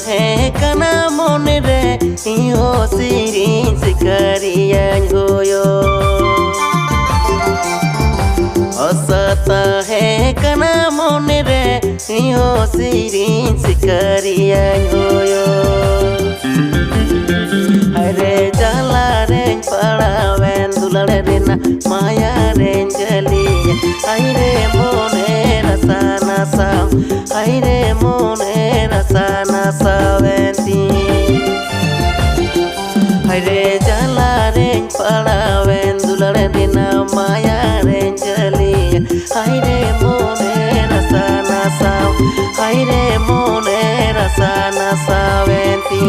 है कना मन रे इहो सिरिन सिकारियान होयो असता है कना मन रे इहो सिरिन सिकारियान होयो अरे जाला रे पड़ावेन दुलार रेना माया रे जलिया अरे मोने रसा नसाव अरे मोने रसा नसावेंती अरे जाला रे पड़ावेन दुलार रेना माया रे जलिया अरे मोने रसा नसाव अरे मोने रसा नसावेंती